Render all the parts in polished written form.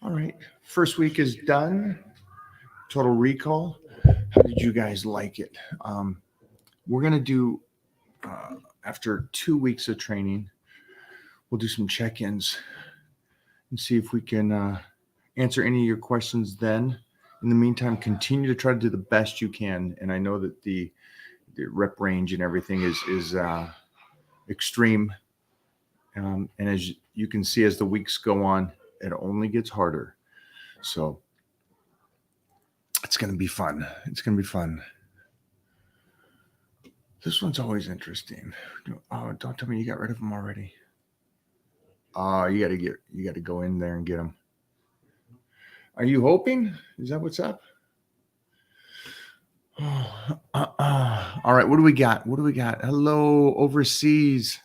All right. First week is done. Total Recall. How did you guys like it? We're going to do, after 2 weeks of training, we'll do some check ins and see if we can answer any of your questions then. In the meantime, continue to try to do the best you can. And I know that the rep range and everything is extreme. And as you can see, as the weeks go on, it only gets harder. So it's going to be fun. It's going to be fun. This one's always interesting. Oh, don't tell me you got rid of them already. You got to go in there and get them. Are you hoping? Is that what's up? All right. What do we got? What do we got? Hello, overseas.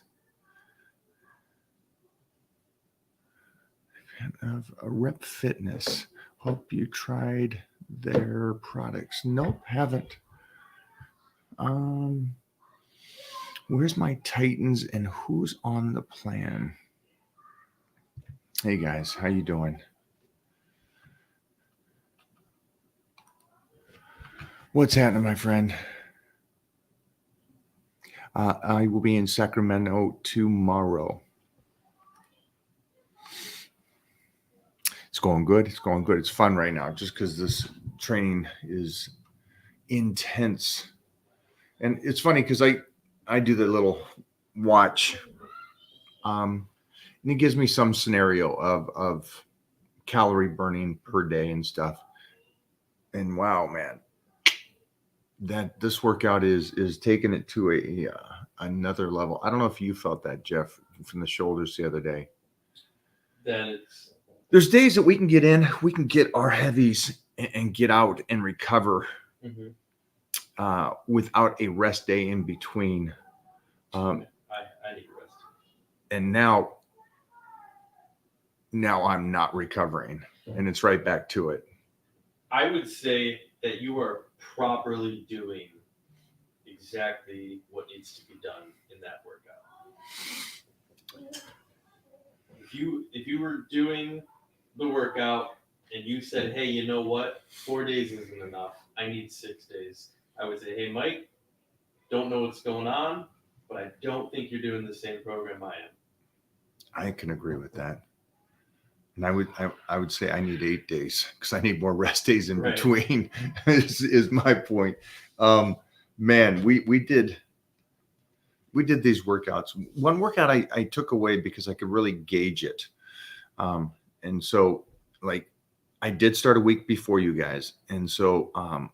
Of Rep Fitness. Hope you tried their products. Nope, haven't. Where's my Titans and who's on the plan? Hey guys, how you doing? What's happening, my friend? I will be in Sacramento tomorrow. It's going good. It's going good. It's fun right now just because this training is intense. And it's funny because I do the little watch. And it gives me some scenario of calorie burning per day and stuff. And wow, man, that this workout is taking it to another level. I don't know if you felt that, Jeff, from the shoulders the other day. There's days that we can get in, we can get our heavies and get out and recover without a rest day in between. I need rest. And now I'm not recovering, and it's right back to it. I would say that you are properly doing exactly what needs to be done in that workout. If you were doing the workout and you said, hey, you know what, 4 days isn't enough, I need 6 days, I would say, hey, Mike, don't know what's going on, but I don't think you're doing the same program I am. I can agree with that. And I would say I need 8 days because I need more rest days in between. is my point. Man, we did these workouts. One workout I took away because I could really gauge it. And so, like, I did start a week before you guys, and so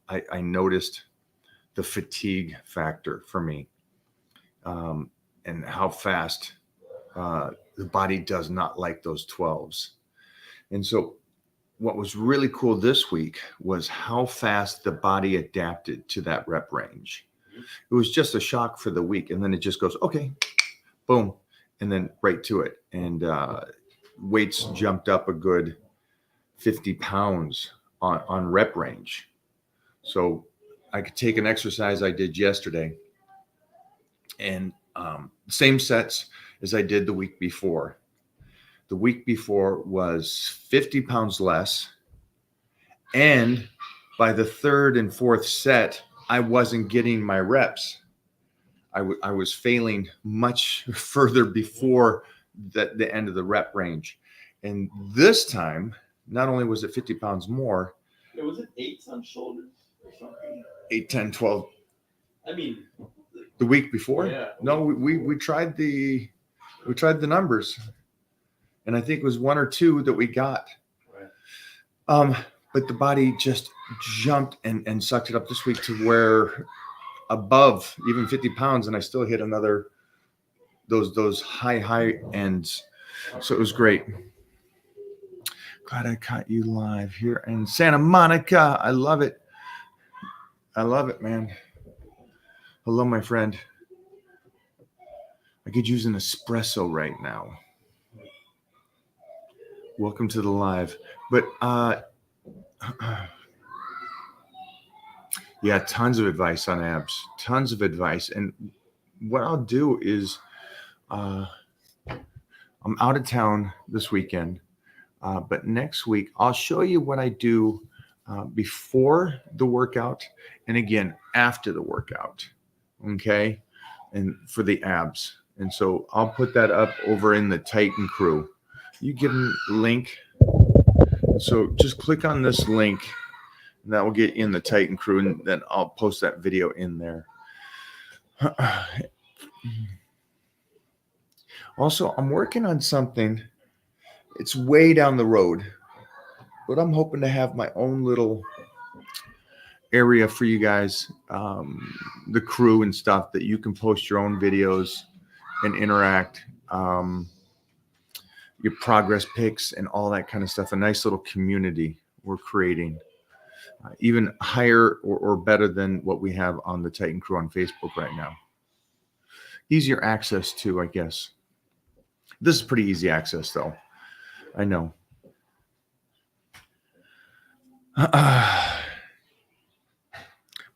I noticed the fatigue factor for me, and how fast the body does not like those 12s. And so what was really cool this week was how fast the body adapted to that rep range. It was just a shock for the week. And then it just goes, okay, boom, and then right to it. And weights jumped up a good 50 pounds on rep range. So I could take an exercise I did yesterday and same sets as I did the week before. The week before was 50 pounds less. And by the third and fourth set, I wasn't getting my reps. I was failing much further before the end of the rep range. And this time, not only was it 50 pounds more. Was it 8s on shoulders or something? 8, 10, 12. I mean, the week before? Yeah. No, we tried the numbers. And I think it was 1 or 2 that we got. Right. But the body just jumped and sucked it up this week to where above even 50 pounds, and I still hit another those high ends. So it was great. Glad I caught you live here in Santa Monica. I love it. I love it, man. Hello, my friend. I could use an espresso right now. Welcome to the live. But yeah, tons of advice on abs. Tons of advice. And what I'll do is I'm out of town this weekend. But next week, I'll show you what I do before the workout and again after the workout. Okay. And for the abs. And so I'll put that up over in the Titan Crew. You give them a link. So just click on this link and that will get in the Titan Crew. And then I'll post that video in there. Also, I'm working on something. It's way down the road, but I'm hoping to have my own little area for you guys, the crew and stuff, that you can post your own videos and interact, your progress pics and all that kind of stuff. A nice little community we're creating, even higher or better than what we have on the Titan Crew on Facebook right now. Easier access to, I guess. This is pretty easy access, though. I know.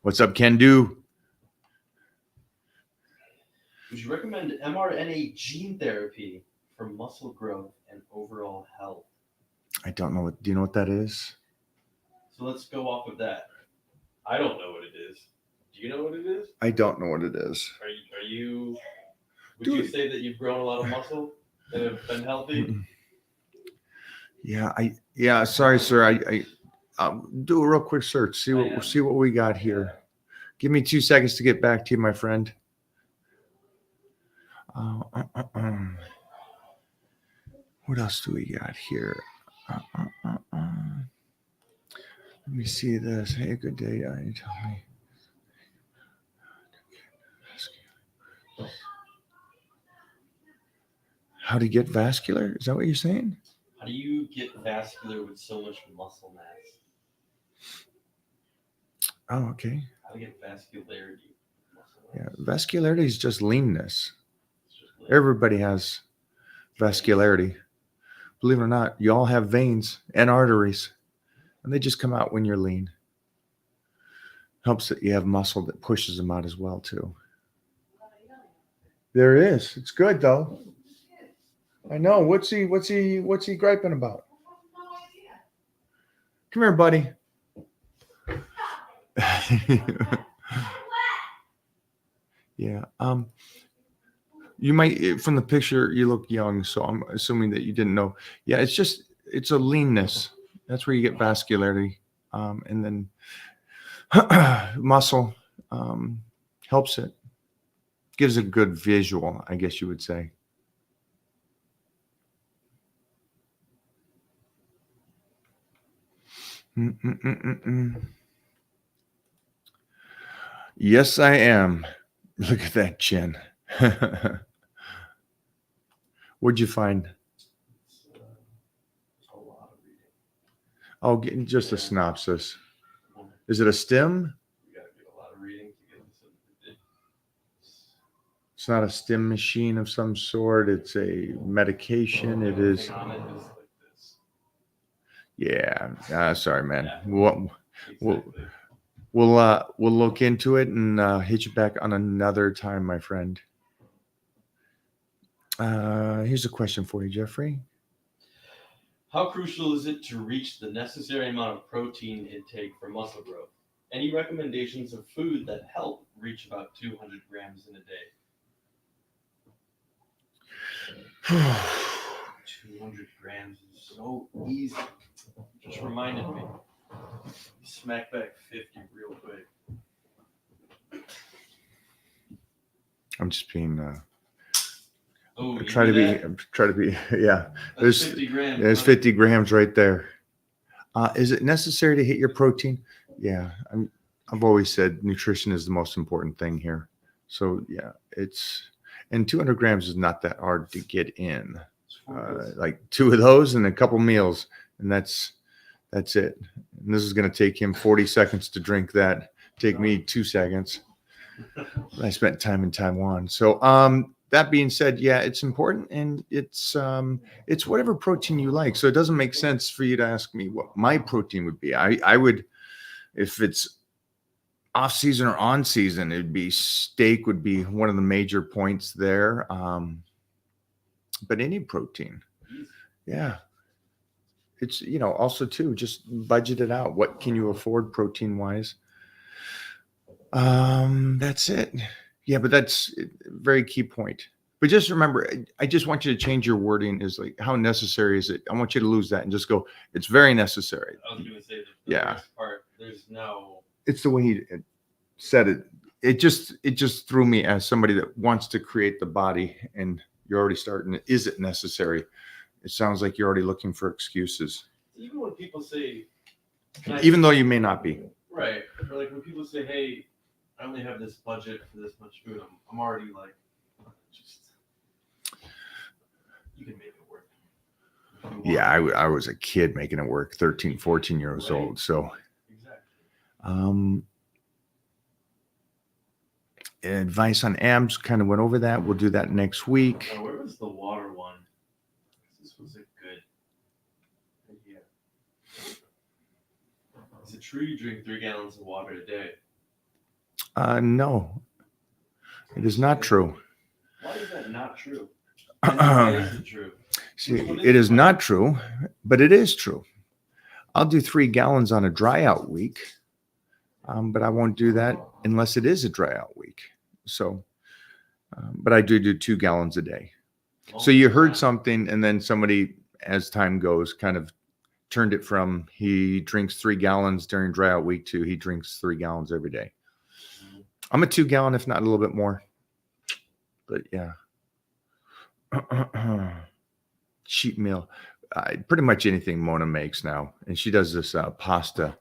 What's up, Ken Do? Would you recommend mRNA gene therapy for muscle growth and overall health? I don't know. Do you know what that is? So let's go off of that. I don't know what it is. Do you know what it is? I don't know what it is. Are you would Dude. you say that you've grown a lot of muscle and have been healthy? Yeah. Sorry, sir. I'll do a real quick search. See what we got here. Give me 2 seconds to get back to you, my friend. What else do we got here? Let me see this. Hey, good day. You tell me. How to get vascular? Is that what you're saying? How do you get vascular with so much muscle mass? Oh, okay. How to get vascularity? Yeah, vascularity is just leanness. It's just like, Everybody has vascularity. Believe it or not, you all have veins and arteries, and they just come out when you're lean. Helps that you have muscle that pushes them out as well, too. There is. It's good, though. I know. What's he griping about? Come here, buddy. Yeah. You might, from the picture, you look young, so I'm assuming that you didn't know. Yeah, it's a leanness. That's where you get vascularity, and then muscle helps it. Gives a good visual, I guess you would say. Yes, I am. Look at that chin. What'd you find? a lot of reading. Oh, getting just a synopsis. Is it a stim? You gotta do a lot of reading to get this. It's not a stim machine of some sort. It's a medication. It is. On it is like this. Yeah. Sorry, man. Yeah. Exactly. We'll look into it and hit you back on another time, my friend. Here's a question for you, Jeffrey. How crucial is it to reach the necessary amount of protein intake for muscle growth? Any recommendations of food that help reach about 200 grams in a day? 200 grams is so easy. Just reminded me. Smack back 50 real quick. I'm just being. Oh, try to be. Yeah. That's 50 grams. There's 50 grams right there. Is it necessary to hit your protein? Yeah. I've always said nutrition is the most important thing here. So yeah, and 200 grams is not that hard to get in. Like 2 of those and a couple meals, and that's it. And this is going to take him 40 seconds to drink that. Take me 2 seconds. I spent time in Taiwan. So that being said, yeah, it's important, and it's whatever protein you like. So it doesn't make sense for you to ask me what my protein would be. I would, if it's off season or on season, it'd be steak would be one of the major points there. But any protein, yeah. it's, also too, just budget it out. What can you afford protein wise? That's it. Yeah, but that's a very key point. But just remember, I just want you to change your wording is like, how necessary is it? I want you to lose that and just go, it's very necessary. I was going to say the Yeah. worst part, there's no. It's the way he said it. It just threw me as somebody that wants to create the body, and you're already starting. Is it necessary? It sounds like you're already looking for excuses, Even when people say, even though you may not be. right, or like when people say, "Hey, I only have this budget for this much food," I'm already like, just you can make it work. if you want. Yeah, I was a kid making it work, 13, 14 years Right. old. So, Exactly. advice on abs, kind of went over that. We'll do that next week. Now, where was the water one? This was a good idea. Is it true you drink 3 gallons of water a day? No, it is not true. Why is that not true? And why is it true? See, it is not true, but it is true. I'll do 3 gallons on a dry out week, but I won't do that unless it is a dry out week. So, but I do 2 gallons a day. So you heard something, and then somebody, as time goes, kind of turned it from he drinks 3 gallons during dry out week to he drinks 3 gallons every day. I'm a 2 gallon, if not a little bit more. But yeah. Cheat meal. Pretty much anything Mona makes now. And she does this pasta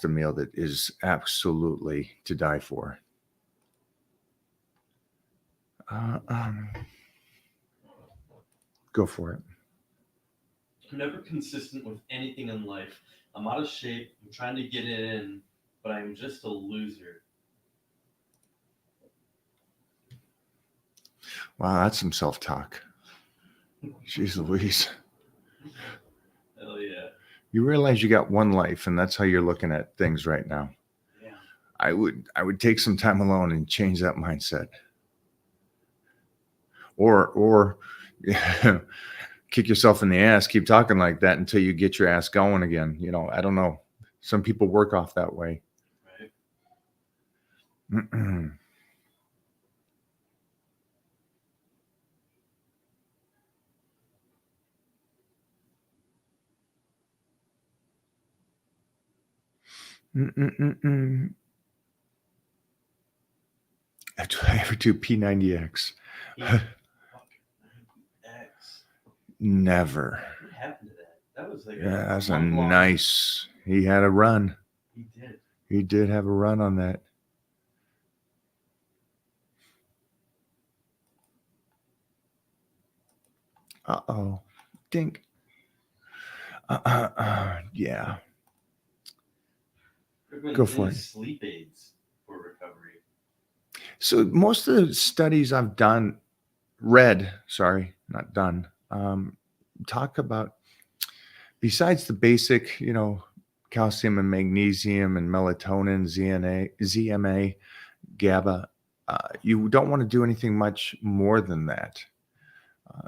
meal that is absolutely to die for. Go for it. I'm never consistent with anything in life. I'm out of shape. I'm trying to get it in, but I'm just a loser. Wow, that's some self-talk. Jeez Louise. Hell yeah. You realize you got one life, and that's how you're looking at things right now. Yeah. I would take some time alone and change that mindset. Or kick yourself in the ass, keep talking like that until you get your ass going again. I don't know. Some people work off that way. Right. Do I ever do P90X? X. Never. What happened to that? That was like Yeah, that's a month long. nice. He had a run. He did. He did have a run on that. Uh-oh. Dink. Yeah. Go for it. Sleep aids for recovery. So most of the studies I've read, talk about, besides the basic, calcium and magnesium and melatonin, ZMA, GABA, you don't want to do anything much more than that.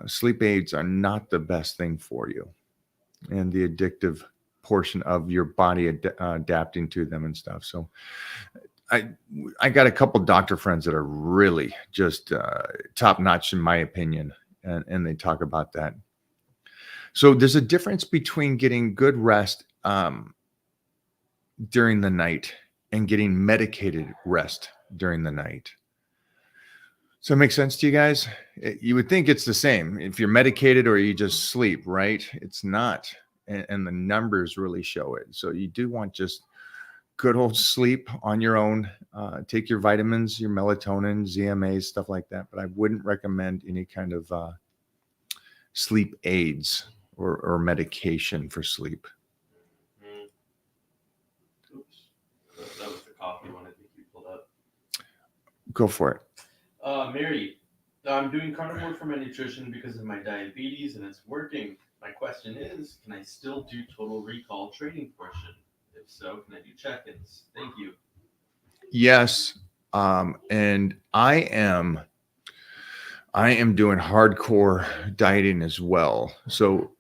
Sleep aids are not the best thing for you, and the addictive portion of your body adapting to them and stuff. So I got a couple doctor friends that are really just top notch in my opinion, and they talk about that. So there's a difference between getting good rest during the night and getting medicated rest during the night. Does that make sense to you guys? You would think it's the same if you're medicated or you just sleep, right? It's not. And the numbers really show it. So you do want just good old sleep on your own. Take your vitamins, your melatonin, ZMAs, stuff like that. But I wouldn't recommend any kind of sleep aids or medication for sleep. Oops. That was the coffee one I think you pulled up. Go for it. Mary, I'm doing carnivore for my nutrition because of my diabetes and it's working. My question is, can I still do total recall training portion? If so, can I do check-ins? Thank you. Yes. And I am doing hardcore dieting as well. So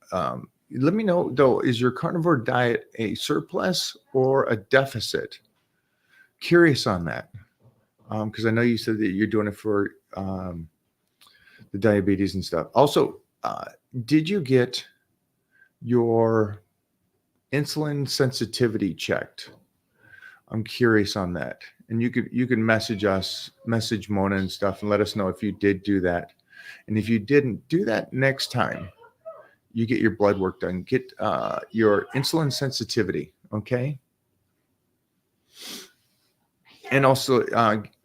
let me know though, is your carnivore diet a surplus or a deficit? Curious on that. Because I know you said that you're doing it for the diabetes and stuff. Also, did you get your insulin sensitivity checked? I'm curious on that. And you could message us, message Mona and stuff, and let us know if you did do that. And if you didn't, do that next time you get your blood work done. Get your insulin sensitivity, okay? And also,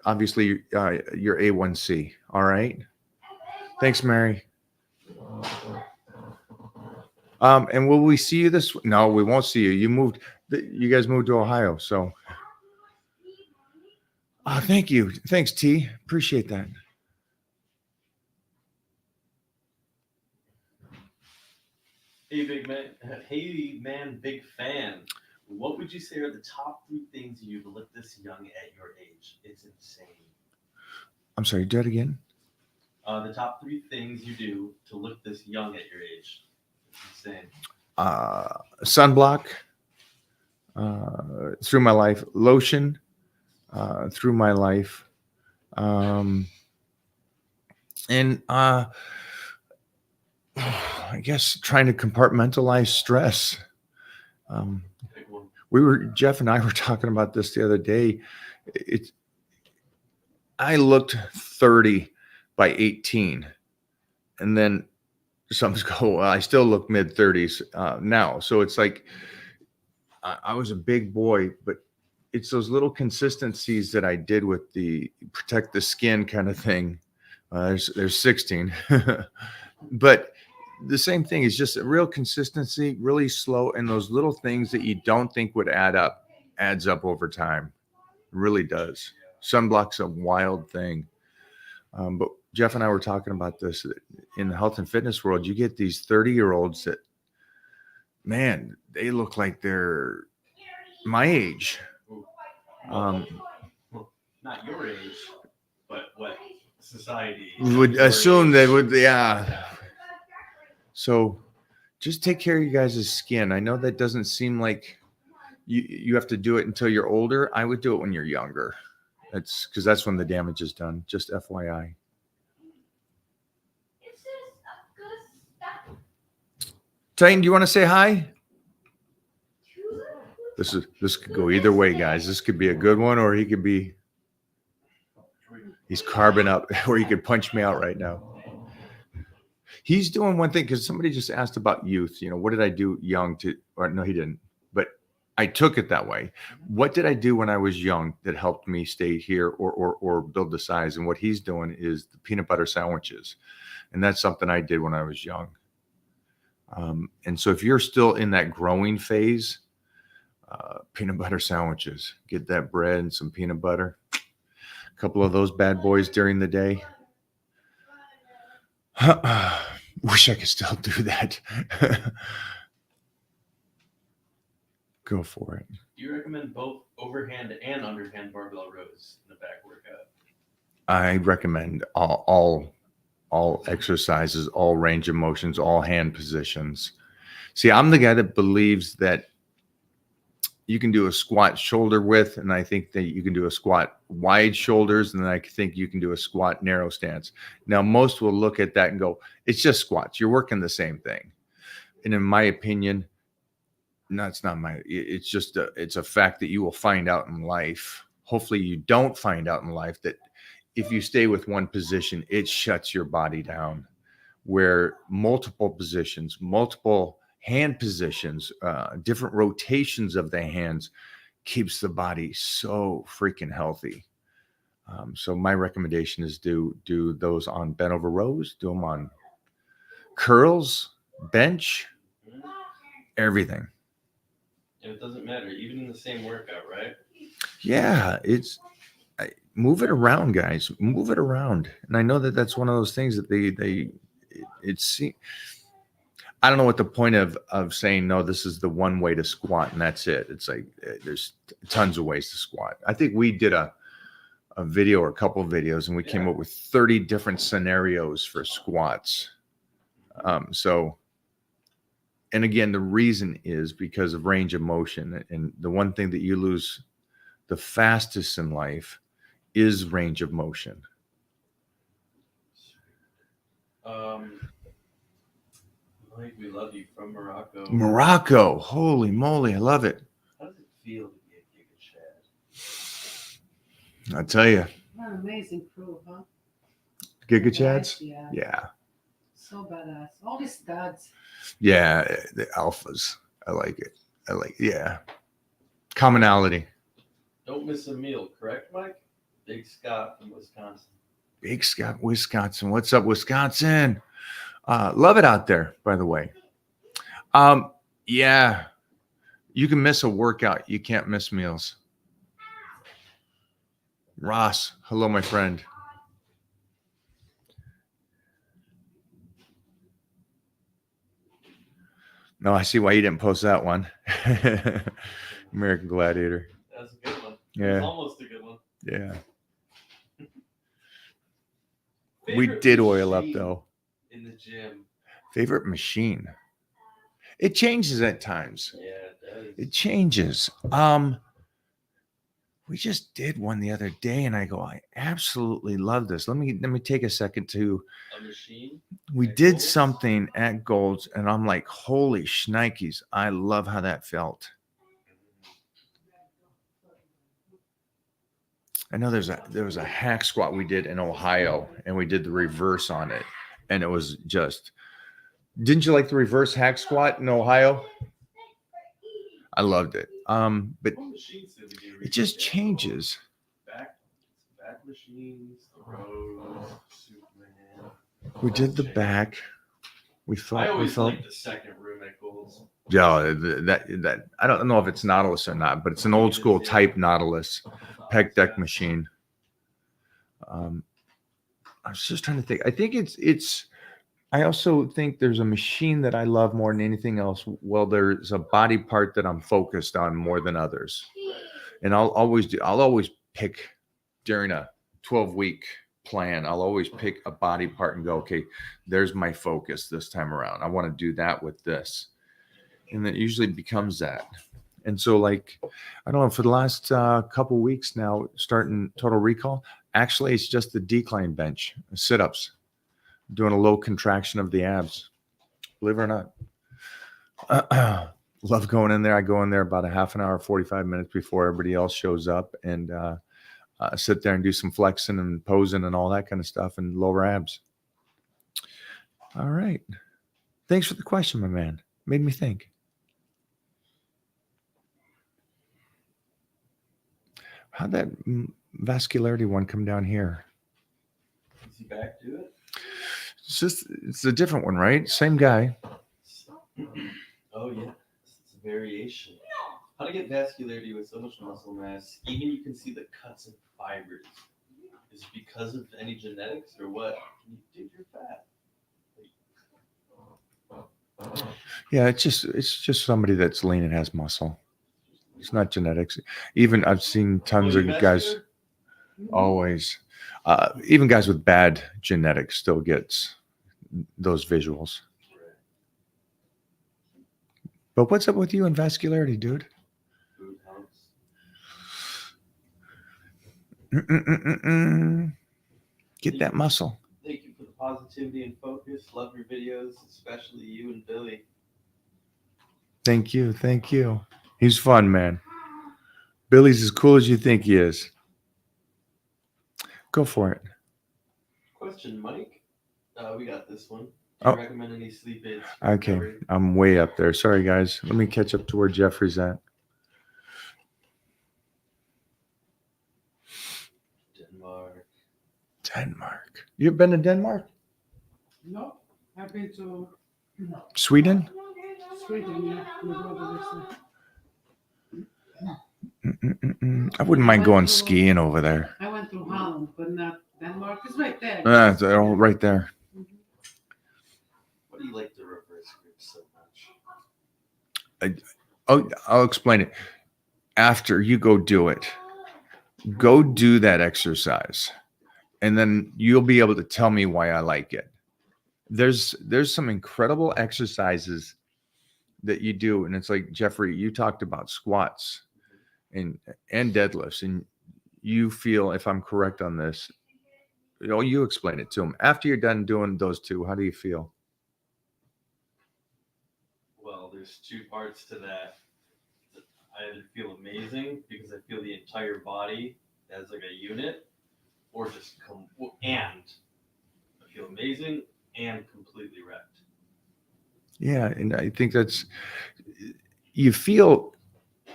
obviously, your A1C. All right. Thanks, Mary. And will we see you this? No, we won't see you. You guys moved to Ohio, so. Thank you. Thanks, T. Appreciate that. Hey man, big fan. What would you say are the top 3 things you do to look this young at your age? It's insane. I'm sorry, do that again. The top 3 things you do to look this young at your age. It's insane. Sunblock through my life, lotion through my life, and I guess trying to compartmentalize stress. Jeff and I were talking about this the other day. I looked 30 by 18, and then some go, well, I still look mid 30s now. So it's like I was a big boy, but it's those little consistencies that I did with the protect the skin kind of thing. There's 16, but the same thing is just a real consistency, really slow, and those little things that you don't think would add up adds up over time. It really does. Sunblock's a wild thing. But Jeff and I were talking about this in the health and fitness world. You get these 30-year-olds that, man, they look like they're my age. Not your age, but what society would assume they would. Yeah. So just take care of you guys' skin. I know that doesn't seem like you have to do it until you're older. I would do it when you're younger. That's because that's when the damage is done. Just FYI. Titan, do you want to say hi? This could go either way, guys. This could be a good one, or he's carbon up, or he could punch me out right now. He's doing one thing, because somebody just asked about youth. What did I do young or no, he didn't, but I took it that way. What did I do when I was young that helped me stay here or build the size? And what he's doing is the peanut butter sandwiches. And that's something I did when I was young. And so if you're still in that growing phase, peanut butter sandwiches, get that bread and some peanut butter, a couple of those bad boys during the day. Wish I could still do that. Go for it. Do you recommend both overhand and underhand barbell rows in the back workout? I recommend all exercises, all range of motions, all hand positions. See, I'm the guy that believes that you can do a squat shoulder width, and I think that you can do a squat wide shoulders, and then I think you can do a squat narrow stance. Now, most will look at that and go, it's just squats. You're working the same thing. And in my opinion, no, it's not it's just it's a fact that you will find out in life. Hopefully you don't find out in life that if you stay with one position, it shuts your body down, where multiple positions, multiple hand positions, different rotations of the hands keeps the body so freaking healthy. So my recommendation is do those on bent over rows, do them on curls, bench, everything. And it doesn't matter, even in the same workout, right? Yeah, move it around, guys. Move it around. And I know that that's one of those things that I don't know what the point of saying, no, this is the one way to squat and that's it. It's like there's tons of ways to squat. I think we did a video or a couple of videos, and we came up with 30 different scenarios for squats. And again, the reason is because of range of motion. And the one thing that you lose the fastest in life is range of motion. Mike, we love you from Morocco. Morocco. Holy moly. I love it. How does it feel to be a Giga Chad? I tell you. What an amazing crew, huh? Giga Chads? Yeah. Yeah. So badass. All these studs. Yeah. The alphas. I like it. Yeah. Commonality. Don't miss a meal, correct, Mike? Big Scott from Wisconsin. Big Scott, Wisconsin. What's up, Wisconsin? Love it out there, by the way. Yeah. You can miss a workout. You can't miss meals. Ross, hello, my friend. No, I see why you didn't post that one. American Gladiator. That's a good one. Yeah. It's almost a good one. Yeah. We did oil up, though. In the gym. Favorite machine. It changes at times. Yeah, it does. It changes. We just did one the other day, and I go, I absolutely love this. Let me take a second to. A machine. We At did Gold's? something at Gold's, and I'm like, holy shnikes! I love how that felt. I know there was a hack squat we did in Ohio, and we did the reverse on it, and it was just. Didn't you like the reverse hack squat in Ohio? I loved it. But What machines did we do it just recently? changes. Back machines, the Rose, Superman. We did the back. We I felt. always liked the second room at Gold's. Yeah, that I don't know if it's Nautilus or not, but it's an old school type Nautilus pec deck machine. I was just trying to think. I think it's. I also think there's a machine that I love more than anything else. Well, there's a body part that I'm focused on more than others, and I'll always pick during a 12-week plan. I'll always pick a body part and go, okay, there's my focus this time around. I want to do that with this, and then it usually becomes that. And so, like, I don't know, for the last couple weeks now, starting Total Recall, actually, it's just the decline bench, sit-ups. Doing a low contraction of the abs, believe it or not. Love going in there. I go in there about a half an hour, 45 minutes before everybody else shows up, and sit there and do some flexing and posing and all that kind of stuff and lower abs. All right. Thanks for the question, my man. Made me think. How'd that vascularity one come down here? Is he back to it? It's a different one, right? Same guy. Oh yeah, it's a variation. How to get vascularity with so much muscle mass? Even you can see the cuts and fibers. Is it because of any genetics or what? Can you dig your fat? Yeah, it's just somebody that's lean and has muscle. It's not genetics. Even I've seen tons of guys always, even guys with bad genetics still gets those visuals. But what's up with you and vascularity, dude? Food helps. Get that muscle. Thank you for the positivity and focus. Love your videos, especially you and Billy. Thank you. Thank you. He's fun, man. Billy's as cool as you think he is. Go for it. Question, Mike. We got this one. Do Oh. you recommend any sleep aids? for Okay. recovery? I'm way up there. Sorry, guys. Let me catch up to where Jeffrey's at. Denmark. You ever been to Denmark? No, I've been to Sweden? Sweden, yeah. My brother lives there. I wouldn't mind going skiing over there. I went to Holland, but not Denmark. It's right there. They're all right there. What do you like the reverse grip so much? Oh, I'll explain it. After you go do it, go do that exercise, and then you'll be able to tell me why I like it. There's some incredible exercises that you do, and it's like, Jeffrey, you talked about squats and deadlifts, and you feel, if I'm correct on this, you explain it to them. After you're done doing those two, how do you feel? Well, there's two parts to that. I either feel amazing because I feel the entire body as like a unit, or just and I feel amazing and completely wrecked. Yeah, and I think you feel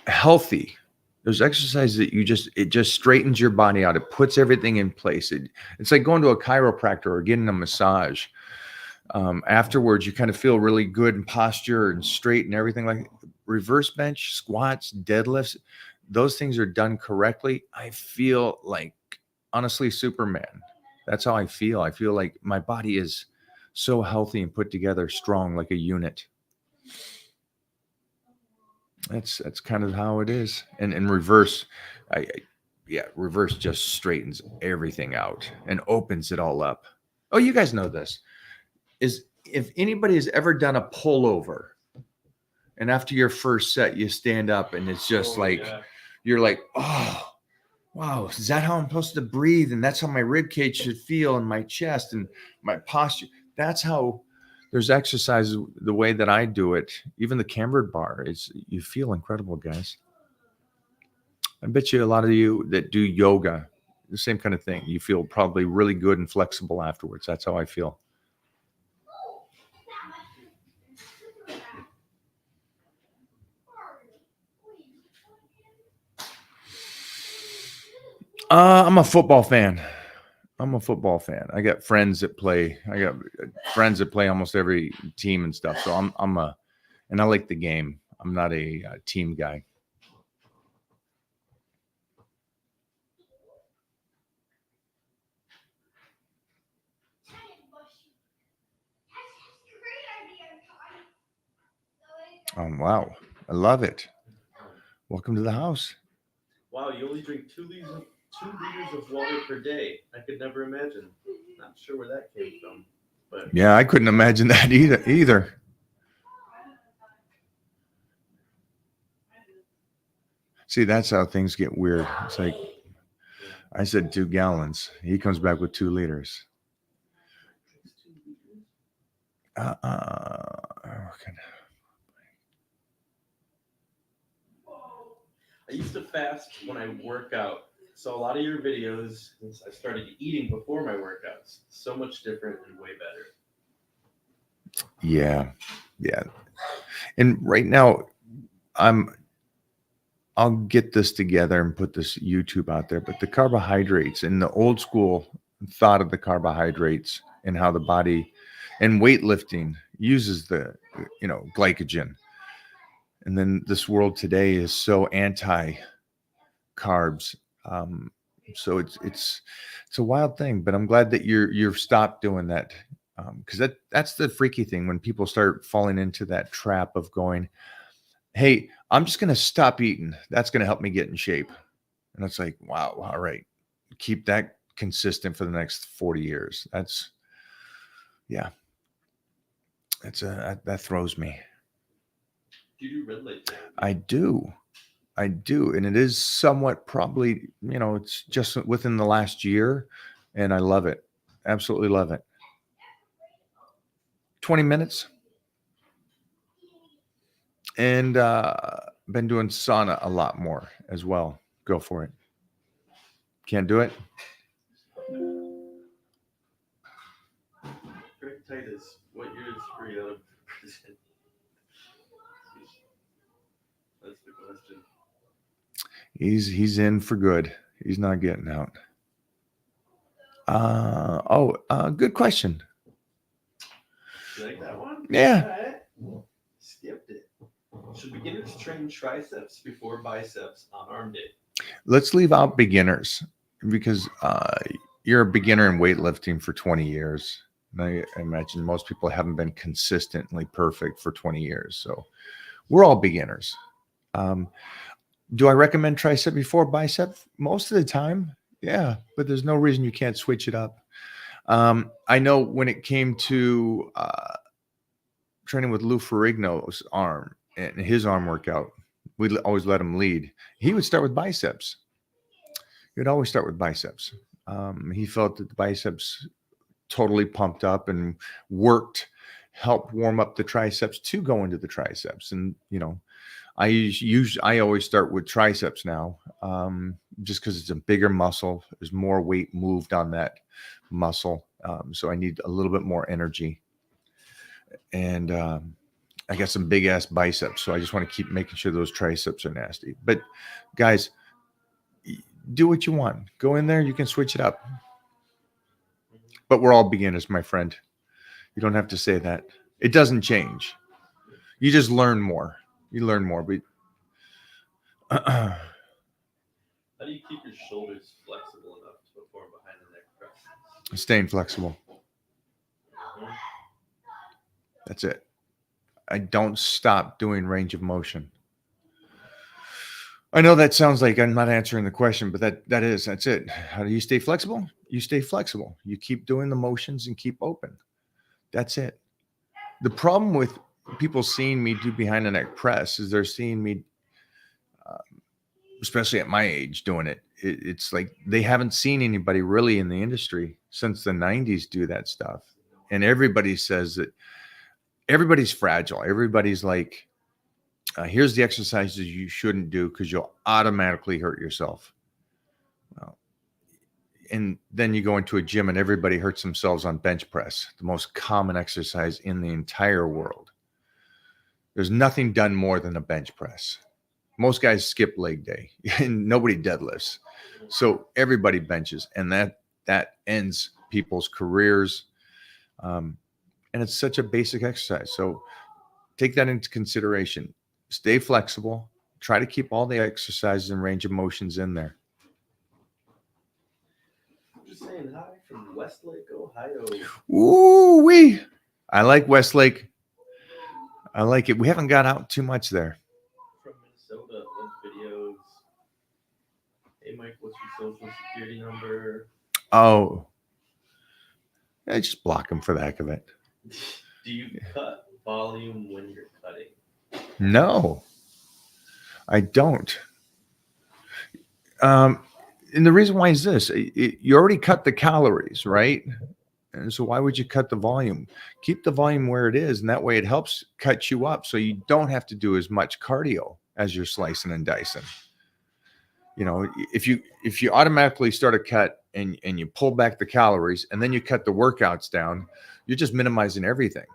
healthy. There's exercises that it just straightens your body out. It puts everything in place. It's like going to a chiropractor or getting a massage. Afterwards, you kind of feel really good in posture and straight and everything. Like reverse bench, squats, deadlifts, those things are done correctly. I feel like, honestly, Superman. That's how I feel. I feel like my body is so healthy and put together, strong, like a unit. That's kind of how it is. And in reverse, reverse just straightens everything out and opens it all up. Oh, you guys know this. Is if anybody has ever done a pullover, and after your first set, you stand up and it's just you're like, oh, wow, is that how I'm supposed to breathe? And that's how my rib cage should feel, and my chest and my posture. That's how there's exercises the way that I do it. Even the cambered bar is, you feel incredible, guys. I bet you a lot of you that do yoga, the same kind of thing. You feel probably really good and flexible afterwards. That's how I feel. I'm a football fan. I got friends that play. Almost every team and stuff. So and I like the game. I'm not a team guy. Wow. I love it. Welcome to the house. Wow, you only drink 2 liters of water per day. I could never imagine. Not sure where that came from, but yeah, I couldn't imagine that either. See, that's how things get weird. It's like I said 2 gallons. He comes back with 2 liters. I used to fast when I work out. So a lot of your videos, I started eating before my workouts. So much different and way better. Yeah. And right now, I'll get this together and put this YouTube out there. But the carbohydrates and the old school thought of the carbohydrates and how the body and weightlifting uses the glycogen. And then this world today is so anti carbs. So it's a wild thing, but I'm glad that you've stopped doing that. Because that's the freaky thing when people start falling into that trap of going, hey, I'm just going to stop eating. That's going to help me get in shape. And it's like, wow, all right. Keep that consistent for the next 40 years. That throws me. Do you do red light therapy? I do. And it is somewhat probably, it's just within the last year, and I love it. Absolutely love it. 20 minutes. And been doing sauna a lot more as well. Go for it. Can't do it? Greg Titus, what year is free out of prison? That's the question. He's in for good. He's not getting out. Good question. You like that one? Yeah. Right. Skipped it. Should beginners train triceps before biceps on arm day? Let's leave out beginners because you're a beginner in weightlifting for 20 years. And I imagine most people haven't been consistently perfect for 20 years. So we're all beginners. Do I recommend tricep before bicep? Most of the time, yeah, but there's no reason you can't switch it up. I know when it came to training with Lou Ferrigno's arm, and his arm workout, we'd always let him lead. He would start with biceps. He would always start with biceps. He felt that the biceps totally pumped up and worked, helped warm up the triceps to go into the triceps. And, I always start with triceps now, just because it's a bigger muscle. There's more weight moved on that muscle. So I need a little bit more energy. And I got some big ass biceps. So I just want to keep making sure those triceps are nasty. But guys, do what you want. Go in there. You can switch it up. But we're all beginners, my friend. You don't have to say that. It doesn't change. You just learn more. You learn more. But How do you keep your shoulders flexible enough to perform behind the neck press? staying flexible. That's it. I don't stop doing range of motion. I know that sounds like I'm not answering the question, but that's it. How do you stay flexible? You stay flexible. You keep doing the motions and keep open. That's it. The problem with people seeing me do behind the neck press is they're seeing me, especially at my age, doing it. It's like they haven't seen anybody really in the industry since the 90s do that stuff. And everybody says that everybody's fragile. Everybody's like, here's the exercises you shouldn't do because you'll automatically hurt yourself. Well, and then you go into a gym and everybody hurts themselves on bench press, the most common exercise in the entire world. There's nothing done more than a bench press. Most guys skip leg day and nobody deadlifts. So everybody benches, and that ends people's careers. And it's such a basic exercise. So take that into consideration. Stay flexible. Try to keep all the exercises and range of motions in there. Just saying hi from Westlake, Ohio. Ooh wee! I like Westlake. I like it. We haven't got out too much there. From Minnesota, love videos. Hey Mike, what's your social security number? Oh, I just block them for the heck of it. Do you cut volume when you're cutting? No, I don't. And the reason why is this: you already cut the calories, right? And so why would you cut the volume? Keep the volume where it is, and that way it helps cut you up so you don't have to do as much cardio as you're slicing and dicing. If you automatically start a cut and you pull back the calories and then you cut the workouts down, you're just minimizing everything.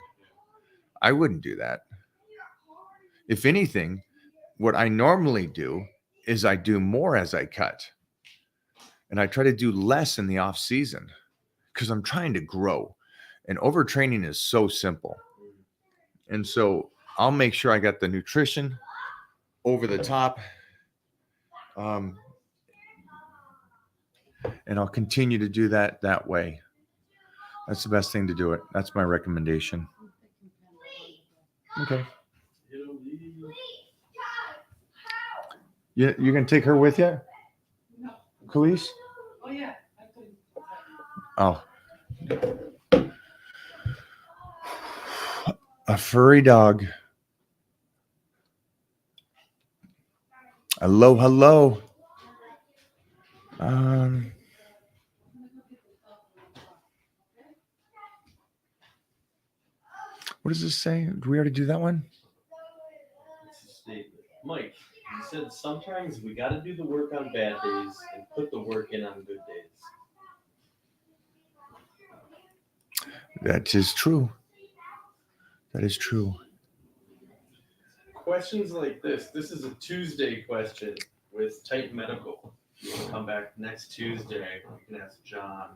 I wouldn't do that. If anything, what I normally do is I do more as I cut. And I try to do less in the off season because I'm trying to grow. And overtraining is so simple. And so I'll make sure I got the nutrition over the top. And I'll continue to do that way. That's the best thing to do it. That's my recommendation. Okay. You're going to take her with you? No. Khalees? Oh, yeah. Oh. A furry dog. Hello, hello. What does this say? Did we already do that one? It's a statement. Mike, you said sometimes we got to do the work on bad days and put the work in on good days. That is true. That is true. Questions like this. This is a Tuesday question with Tight Medical. You can come back next Tuesday. You can ask John.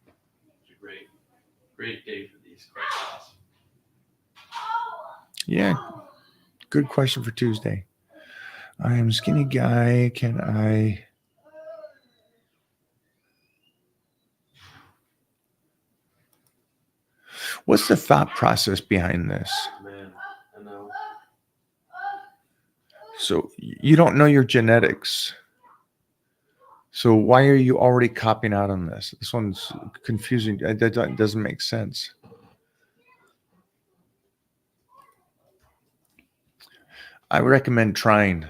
It's a great day for these questions. Yeah. Good question for Tuesday. I am a skinny guy. Can I... What's the thought process behind this? Man, I know. So you don't know your genetics. So why are you already copping out on this? This one's confusing. That doesn't make sense. I recommend trying.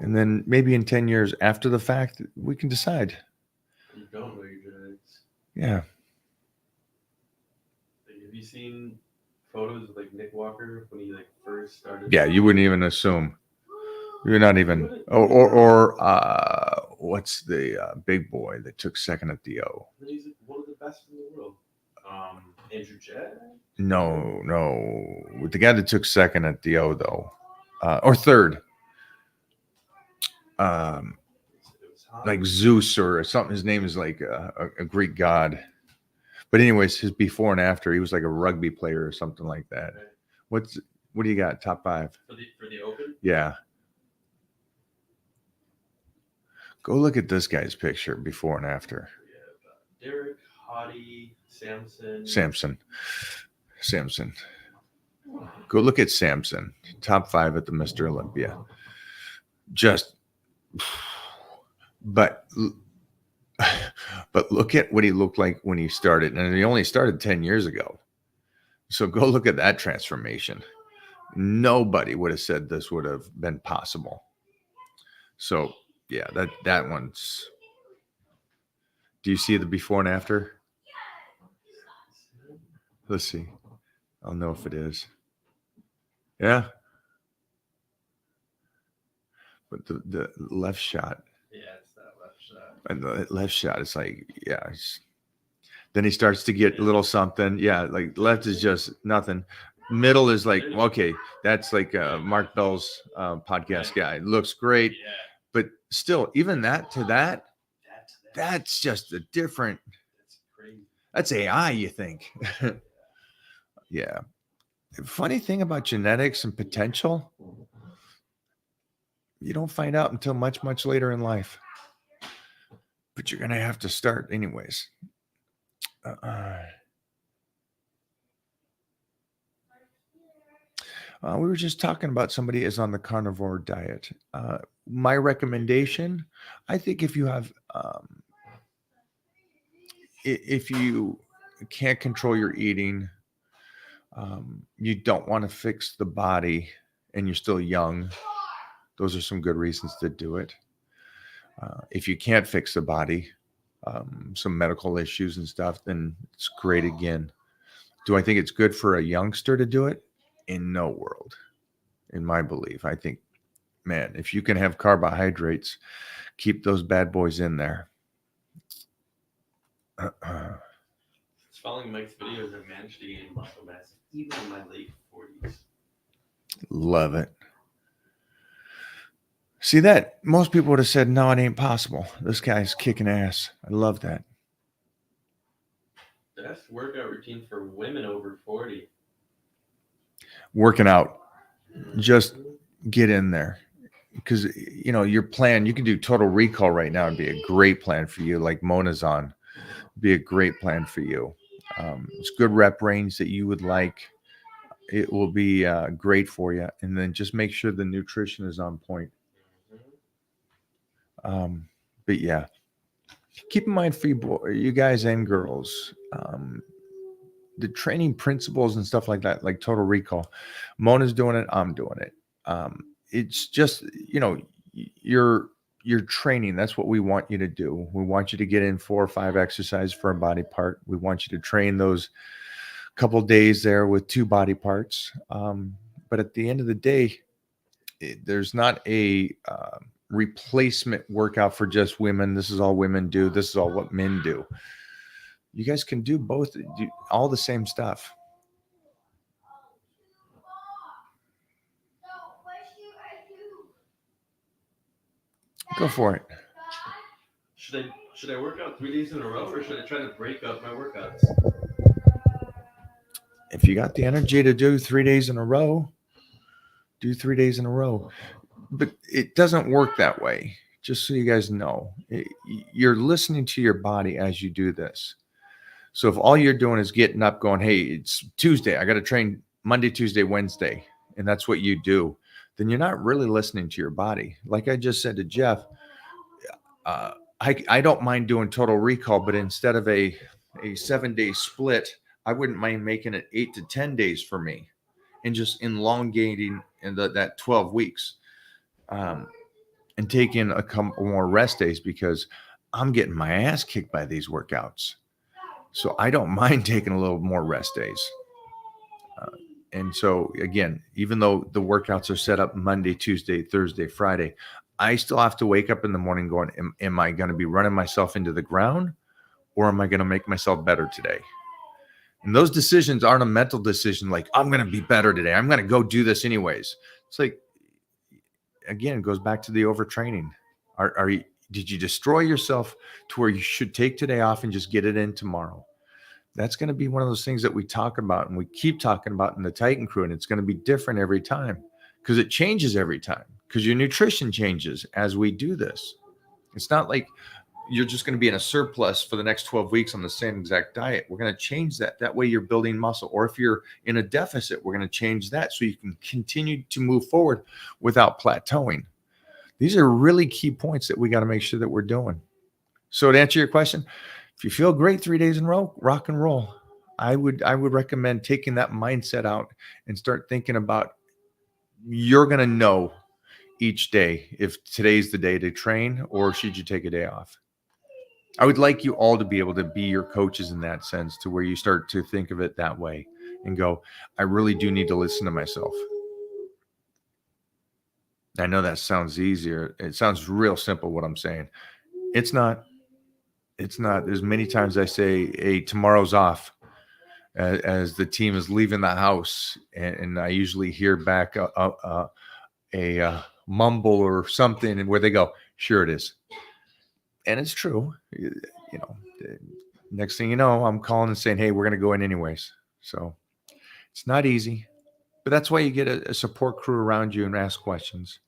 And then maybe in 10 years after the fact, we can decide. You don't know your genetics. Yeah. Like, have you seen photos of like Nick Walker when he like first started? Yeah, you wouldn't even assume. You're not even, what's the big boy that took second at the O? He's like one of the best in the world. Andrew Jett? No. The guy that took second at the O, though, or third, It was hot. like Zeus or something. His name is like a Greek god. But anyways, his before and after, he was like a rugby player or something like that. Okay. What do you got? Top 5? For the Open? Yeah. Go look at this guy's picture before and after. We have Derek, Hottie, Samson. Samson. Go look at Samson. Top 5 at the Mr. Olympia. Just, but look at what he looked like when he started. And he only started 10 years ago. So go look at that transformation. Nobody would have said this would have been possible. So yeah, that one's. Do you see the before and after? Let's see. I'll know if it is. Yeah. But the left shot. Yeah, it's that left shot. And the left shot is like, yeah. Then he starts to get a little something. Yeah, like left is just nothing. Middle is like, okay, that's like Mark Bell's podcast guy. Looks great. Yeah. But still, even that to that, that's just a different. That's crazy. That's AI, you think? Yeah. Funny thing about genetics and potential, you don't find out until much, much later in life. But you're going to have to start anyways. We were just talking about somebody is on the carnivore diet. My recommendation, I think if you have, if you can't control your eating, you don't want to fix the body and you're still young, those are some good reasons to do it. If you can't fix the body, some medical issues and stuff, then it's great again. Do I think it's good for a youngster to do it? In no world, in my belief. I think, man, if you can have carbohydrates, keep those bad boys in there. Just following Mike's videos, I managed to gain muscle mass even in my late 40s. Love it. See that? Most people would have said, no, it ain't possible. This guy's kicking ass. I love that. Best workout routine for women over 40. Working out. Just get in there. Because, you know, your plan, you can do Total Recall right now and be a great plan for you, like Mona's on. Be a great plan for you. It's good rep range that you would like. It will be great for you. And then just make sure the nutrition is on point. But yeah, keep in mind for you guys and girls, the training principles and stuff like that, like Total Recall. Mona's doing it. I'm doing it. It's just, you know, you're training. That's what we want you to do. We want you to get in 4 or 5 exercises for a body part. We want you to train those couple days there with 2 body parts. But at the end of the day, there's not a replacement workout for just women. This is all women do. This is all what men do. You guys can do both, do all the same stuff. Go for it. Should I work out 3 days in a row, or should I try to break up my workouts? If you got the energy to do 3 days in a row, do 3 days in a row. But it doesn't work that way. Just so you guys know, you're listening to your body as you do this. So if all you're doing is getting up going, hey, it's Tuesday, I got to train Monday, Tuesday, Wednesday, and that's what you do, then you're not really listening to your body. Like I just said to Jeff, I don't mind doing Total Recall, but instead of a 7-day split, I wouldn't mind making it 8 to 10 days for me. and just elongating in that 12 weeks, and taking a couple more rest days, because I'm getting my ass kicked by these workouts. So I don't mind taking a little more rest days. And so again, even though the workouts are set up Monday, Tuesday, Thursday, Friday, I still have to wake up in the morning going, am I going to be running myself into the ground, or am I going to make myself better today? And those decisions aren't a mental decision like, I'm going to be better today, I'm going to go do this anyways. It's like, again, it goes back to the overtraining. Did you destroy yourself to where you should take today off and just get it in tomorrow? That's going to be one of those things that we talk about and we keep talking about in the Titan Crew. And it's going to be different every time, because it changes every time, because your nutrition changes as we do this. It's not like you're just going to be in a surplus for the next 12 weeks on the same exact diet. We're going to change that. That way you're building muscle. Or if you're in a deficit, we're going to change that so you can continue to move forward without plateauing. These are really key points that we got to make sure that we're doing. So to answer your question, if you feel great 3 days in a row, rock and roll. I would recommend taking that mindset out and start thinking about, you're going to know each day if today's the day to train or should you take a day off. I would like you all to be able to be your coaches in that sense, to where you start to think of it that way and go, I really do need to listen to myself. I know that sounds easier. It sounds real simple what I'm saying. It's not. There's many times I say, hey, tomorrow's off, as the team is leaving the house, and I usually hear back a mumble or something, and where they go, sure it is. And it's true. Next thing you know, I'm calling and saying, hey, we're going to go in anyways. So it's not easy, but that's why you get a support crew around you and ask questions.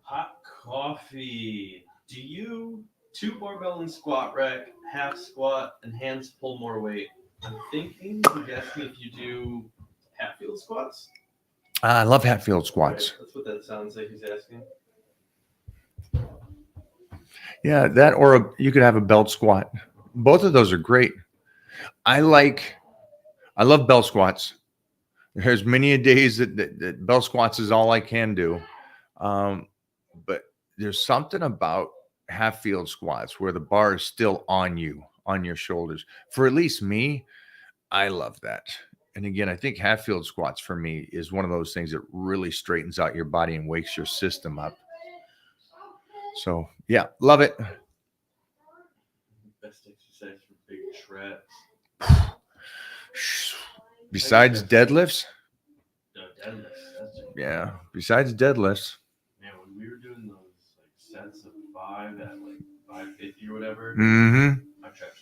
Hot coffee. Do you 2 barbell and squat rack, half squat, and hands pull more weight? I'm thinking he's asking if you do Hatfield squats. I love Hatfield squats. Right, that's what that sounds like he's asking. Yeah, that, or you could have a belt squat. Both of those are great. I love belt squats. There's many a days that belt squats is all I can do. But there's something about Hatfield squats where the bar is still on you, on your shoulders. For at least me, I love that. And again, I think Hatfield squats for me is one of those things that really straightens out your body and wakes your system up. So yeah, love it. Best exercise for big traps. Besides deadlifts? No, deadlifts. Yeah, besides deadlifts. Man, when we were doing those sets of 5 at 550 or whatever, Mm-hmm. my traps.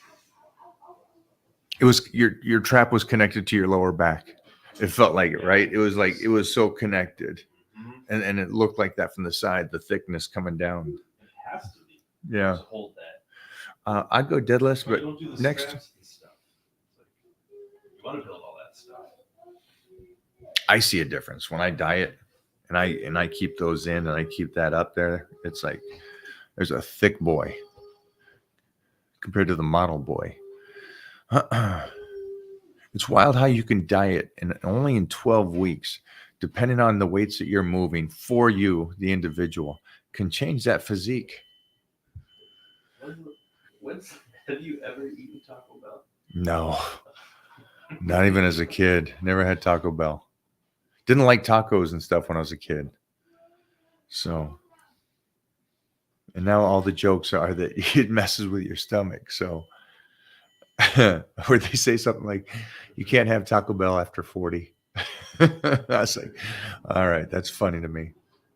It was your trap was connected to your lower back. It felt like it, right? It was like it was so connected, and it looked like that from the side, the thickness coming down. It has to be. Yeah. Just hold that. I'd go deadlifts, but you don't do the next, straps and stuff. You want to build all that stuff. I see a difference when I diet, and I keep those in, and I keep that up there. It's like there's a thick boy compared to the model boy. It's wild how you can diet, and only in 12 weeks, depending on the weights that you're moving for you, the individual, can change that physique. Have you ever eaten Taco Bell? No, not even as a kid. Never had Taco Bell. Didn't like tacos and stuff when I was a kid. So, and now all the jokes are that it messes with your stomach. So, or they say something like, you can't have Taco Bell after 40. I was like, all right, that's funny to me.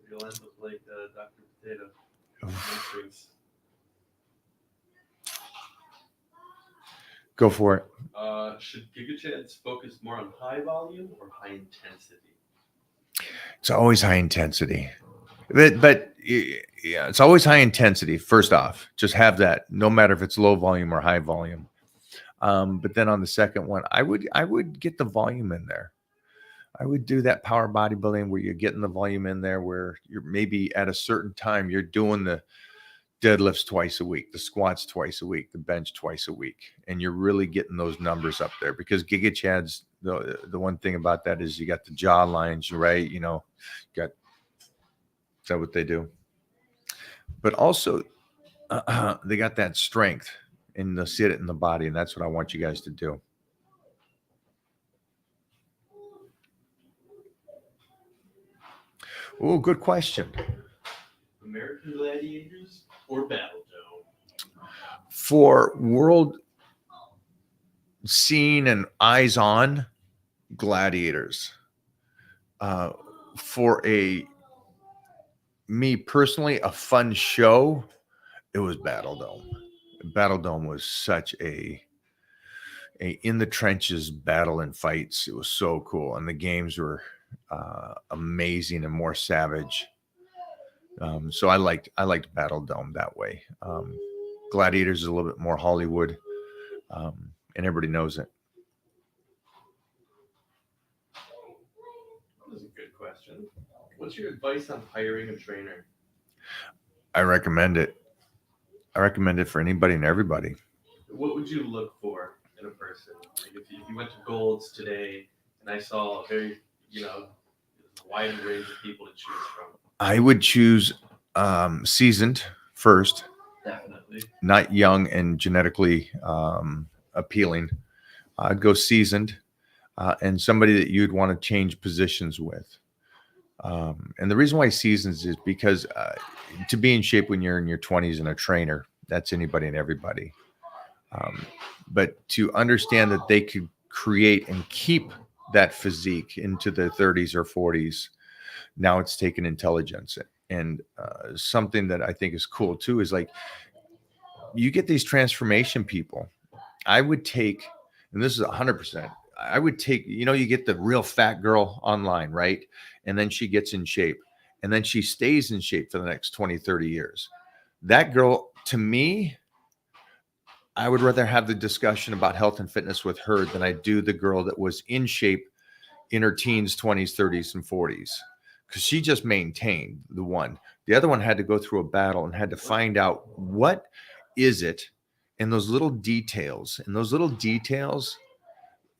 You'll end up like Dr. Potato. Go for it. Should GigaChads focus more on high volume or high intensity? It's always high intensity. But yeah, it's always high intensity. First off, just have that, no matter if it's low volume or high volume. But then on the second one, I would get the volume in there. I would do that power bodybuilding where you're getting the volume in there, where you're maybe at a certain time you're doing the deadlifts twice a week, the squats twice a week, the bench twice a week, and you're really getting those numbers up there. Because Giga Chads, the one thing about that is you got the jaw lines, right? You know, got, is that what they do? But also they got that strength, and they'll see it in the body, and that's what I want you guys to do. Oh, good question. American Gladiators or Battle Dome? For world seen and eyes on, Gladiators. For me personally, a fun show, it was Battle Dome. Battle Dome was such a in the trenches battle and fights. It was so cool, and the games were amazing and more savage. So I liked Battle Dome that way. Gladiators is a little bit more Hollywood, and everybody knows it. That was a good question. What's your advice on hiring a trainer? I recommend it. I recommend it for anybody and everybody. What would you look for in a person? Like if you went to Gold's today and I saw a very, wide range of people to choose from. I would choose seasoned first, Definitely. not young and genetically appealing. I'd go seasoned and somebody that you'd want to change positions with. And the reason why seasons is because to be in shape when you're in your 20s and a trainer, that's anybody and everybody. But to understand that they could create and keep that physique into their 30s or 40s, now it's taken intelligence. And something that I think is cool too is like you get these transformation people. I would take, and this is 100%, I would take, you get the real fat girl online, right? And then she gets in shape and then she stays in shape for the next 20, 30 years. That girl, to me, I would rather have the discussion about health and fitness with her than I do the girl that was in shape in her teens, 20s, 30s, and 40s. Because she just maintained the one. The other one had to go through a battle and had to find out what is it in those little details. And those little details,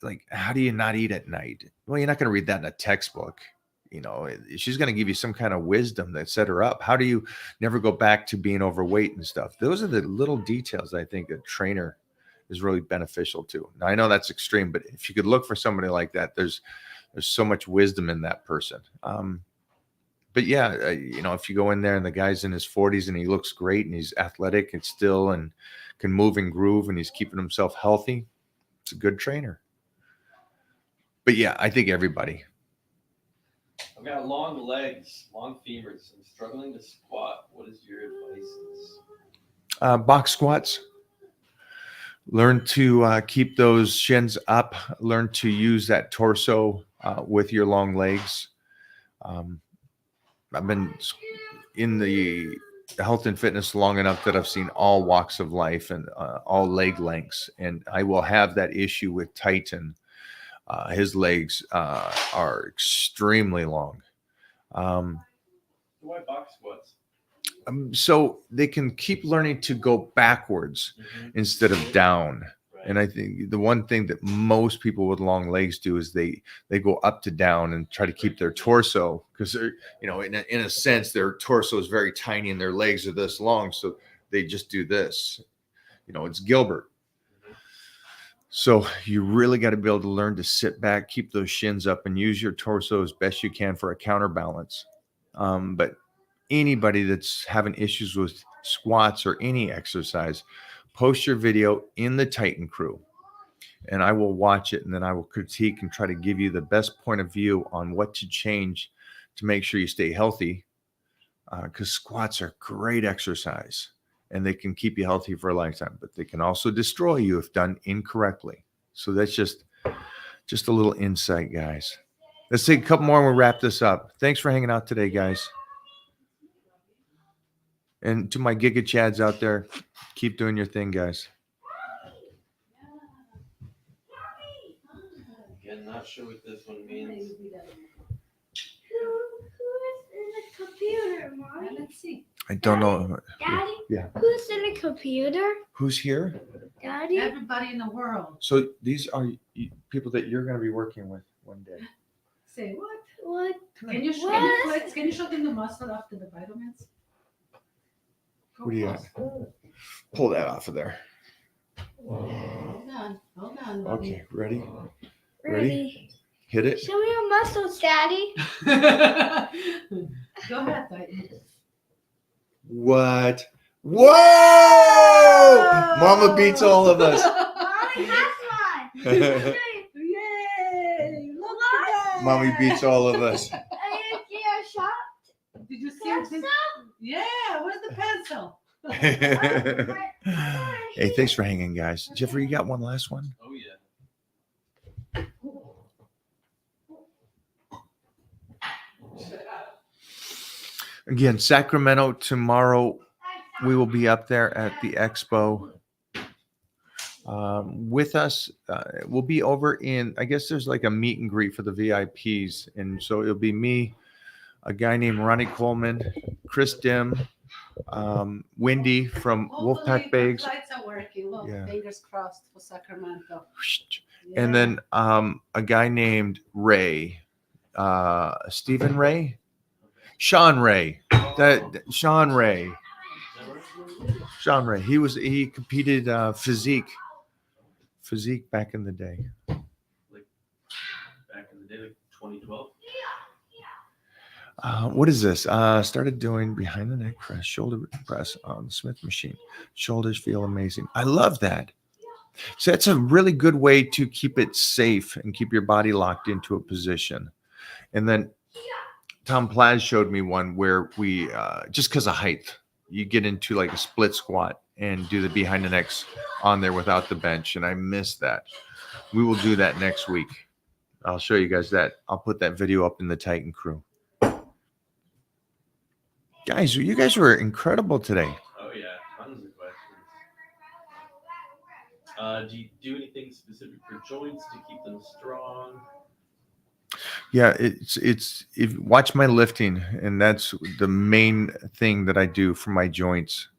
like how do you not eat at night? Well, you're not going to read that in a textbook. She's going to give you some kind of wisdom that set her up. How do you never go back to being overweight and stuff? Those are the little details I think a trainer is really beneficial to. Now, I know that's extreme, but if you could look for somebody like that, there's so much wisdom in that person. But yeah, if you go in there and the guy's in his 40s and he looks great and he's athletic and still and can move and groove and he's keeping himself healthy, it's a good trainer. But yeah, I think everybody. I've got long legs, long femurs. I'm struggling to squat. What is your advice? Box squats. Learn to keep those shins up. Learn to use that torso with your long legs. I've been in the health and fitness long enough that I've seen all walks of life and all leg lengths. And I will have that issue with Titan. His legs are extremely long. Why box squats? So they can keep learning to go backwards instead of down. Right. And I think the one thing that most people with long legs do is they go up to down and try to keep their torso, because they're, in a sense, their torso is very tiny and their legs are this long. So they just do this. It's Gilbert. So you really got to be able to learn to sit back, keep those shins up, and use your torso as best you can for a counterbalance. But anybody that's having issues with squats or any exercise, post your video in the Titan Crew, and I will watch it, and then I will critique and try to give you the best point of view on what to change to make sure you stay healthy, because squats are great exercise. And they can keep you healthy for a lifetime, but they can also destroy you if done incorrectly. So that's just a little insight, guys. Let's take a couple more and we'll wrap this up. Thanks for hanging out today, guys. And to my Giga Chads out there, keep doing your thing, guys. Again, not sure what this one means. Who is in the computer, Mom? Let's see. I don't know. Daddy? Yeah. Who's in the computer? Who's here? Daddy? Everybody in the world. So these are people that you're going to be working with one day. Say what? What? Can you show What? them flex? Can you show them the muscle after the vitamins? Go What do you close. got? Pull that off of there. Hold on. Hold on. Okay, ready? Ready. Hit it. Show me your muscles, Daddy. Go ahead, Titan. What? Whoa! Mama beats all of us. Mommy has one. Yay! Look at that. Mommy beats all of us. Are you get a shot? Did you see this? Yeah. Where's the pencil? Hey, thanks for hanging, guys. Jeffrey, you got one last one? Oh yeah. Again, Sacramento tomorrow. We will be up there at the expo. With us, we'll be over in, I guess there's like a meet and greet for the VIPs. And so it'll be me, a guy named Ronnie Coleman, Chris Dim, Wendy from Hopefully Wolfpack the Bags. flights are working. Look, Yeah. fingers crossed for Sacramento. And Yeah. then a guy named Ray, Stephen Ray, Sean Ray, Sean Ray. Sean Ray. He competed physique back in the day. Back in the day, like 2012. What is this? Started doing behind the neck press, shoulder press on the Smith machine. Shoulders feel amazing. I love that. So that's a really good way to keep it safe and keep your body locked into a position. And then Tom Plaz showed me one where we, just because of height, you get into like a split squat and do the behind the necks on there without the bench. And I missed that. We will do that next week. I'll show you guys that. I'll put that video up in the Titan crew. Guys, you guys were incredible today. Oh yeah, tons of questions. Do you do anything specific for joints to keep them strong? Yeah, watch my lifting, and that's the main thing that I do for my joints.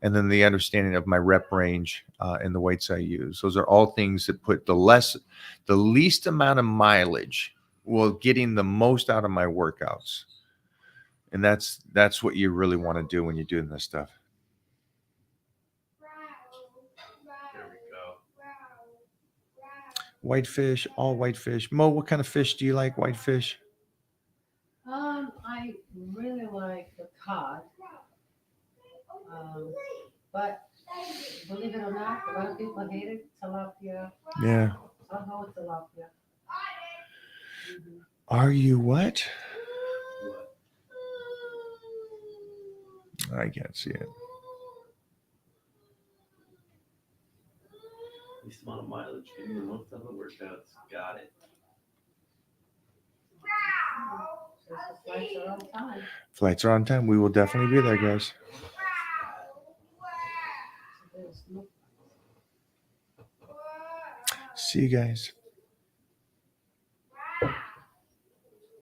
And then the understanding of my rep range and the weights I use. Those are all things that put the least amount of mileage while getting the most out of my workouts. And that's what you really want to do when you're doing this stuff. There we go. Whitefish, all whitefish. Mo, what kind of fish do you like? Whitefish? I really like the cod. But believe it or not, a lot of people hate it. Tilapia. Yeah. Somehow it's tilapia. Mhm. Are you what? What? I can't see it. Least amount of mileage, getting the most out of the workouts. Got it. So the flights are on time. Flights are on time. We will definitely be there, guys. So there's no See you guys.